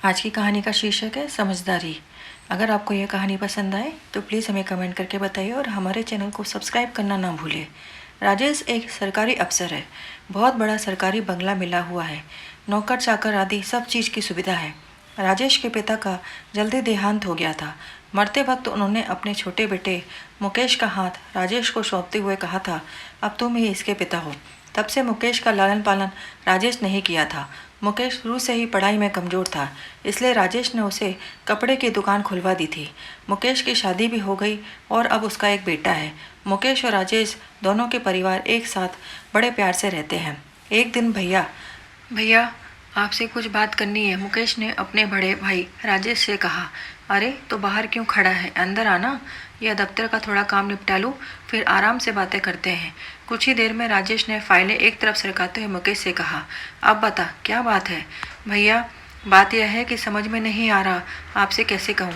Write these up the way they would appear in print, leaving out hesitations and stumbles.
आज की कहानी का शीर्षक है समझदारी। अगर आपको यह कहानी पसंद आए तो प्लीज़ हमें कमेंट करके बताइए और हमारे चैनल को सब्सक्राइब करना ना भूलिए। राजेश एक सरकारी अफसर है। बहुत बड़ा सरकारी बंगला मिला हुआ है। नौकर चाकर आदि सब चीज़ की सुविधा है। राजेश के पिता का जल्दी देहांत हो गया था। मरते वक्त उन्होंने अपने छोटे बेटे मुकेश का हाथ राजेश को सौंपते हुए कहा था, अब तुम ही इसके पिता हो। तब से मुकेश का लालन पालन राजेश ने ही किया था। मुकेश शुरू से ही पढ़ाई में कमज़ोर था, इसलिए राजेश ने उसे कपड़े की दुकान खुलवा दी थी। मुकेश की शादी भी हो गई और अब उसका एक बेटा है। मुकेश और राजेश दोनों के परिवार एक साथ बड़े प्यार से रहते हैं। एक दिन भैया भैया आपसे कुछ बात करनी है, मुकेश ने अपने बड़े भाई राजेश से कहा। अरे तो बाहर क्यों खड़ा है, अंदर आना। यह दफ्तर का थोड़ा काम निपटा लूँ, फिर आराम से बातें करते हैं। कुछ ही देर में राजेश ने फाइलें एक तरफ सरकाते हुए मुकेश से कहा, अब बता क्या बात है। भैया बात यह है कि समझ में नहीं आ रहा, आपसे कैसे कहूँ।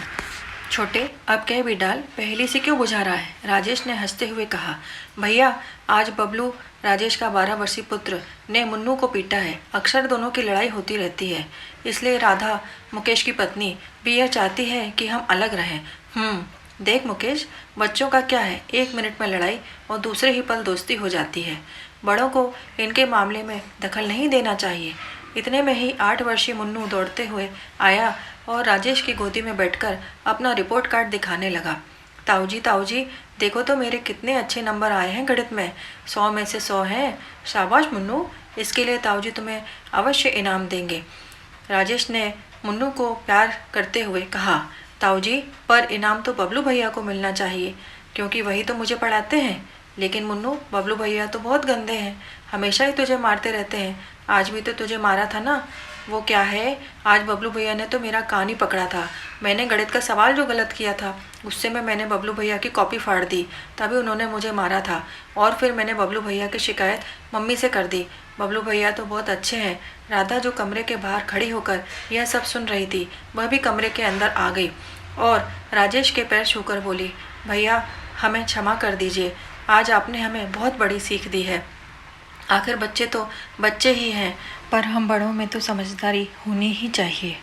छोटे अब कह भी डाल, पहले से क्यों बुझा रहा है, राजेश ने हंसते हुए कहा। भैया आज बबलू राजेश का 12 वर्षीय पुत्र ने मुन्नू को पीटा है। अक्सर दोनों की लड़ाई होती रहती है, इसलिए राधा मुकेश की पत्नी भी यह चाहती है कि हम अलग रहें। देख मुकेश, बच्चों का क्या है, 1 मिनट में लड़ाई और दूसरे ही पल दोस्ती हो जाती है। बड़ों को इनके मामले में दखल नहीं देना चाहिए। इतने में ही 8 वर्षीय मुन्नू दौड़ते हुए आया और राजेश की गोदी में बैठकर अपना रिपोर्ट कार्ड दिखाने लगा। ताऊ जी देखो तो मेरे कितने अच्छे नंबर आए हैं गणित में, 100 में से 100 हैं। शाबाश मुन्नू, इसके लिए ताऊ जी तुम्हें अवश्य इनाम देंगे। राजेश ने मुन्नू को प्यार करते हुए कहा। ताऊ जी पर इनाम तो बबलू भैया को मिलना चाहिए, क्योंकि वही तो मुझे पढ़ाते हैं। लेकिन मुन्नू, बबलू भैया तो बहुत गंदे हैं, हमेशा ही तुझे मारते रहते हैं। आज भी तो तुझे मारा था ना। वो क्या है, आज बबलू भैया ने तो मेरा कान ही पकड़ा था। मैंने गणित का सवाल जो गलत किया था, गुस्से में मैंने बबलू भैया की कॉपी फाड़ दी, तभी उन्होंने मुझे मारा था। और फिर मैंने बबलू भैया की शिकायत मम्मी से कर दी। बबलू भैया तो बहुत अच्छे हैं। राधा जो कमरे के बाहर खड़ी होकर यह सब सुन रही थी, वह भी कमरे के अंदर आ गई और राजेश के पैर छूकर बोली, भैया हमें क्षमा कर दीजिए, आज आपने हमें बहुत बड़ी सीख दी है। आखिर बच्चे तो बच्चे ही हैं, पर हम बड़ों में तो समझदारी होनी ही चाहिए।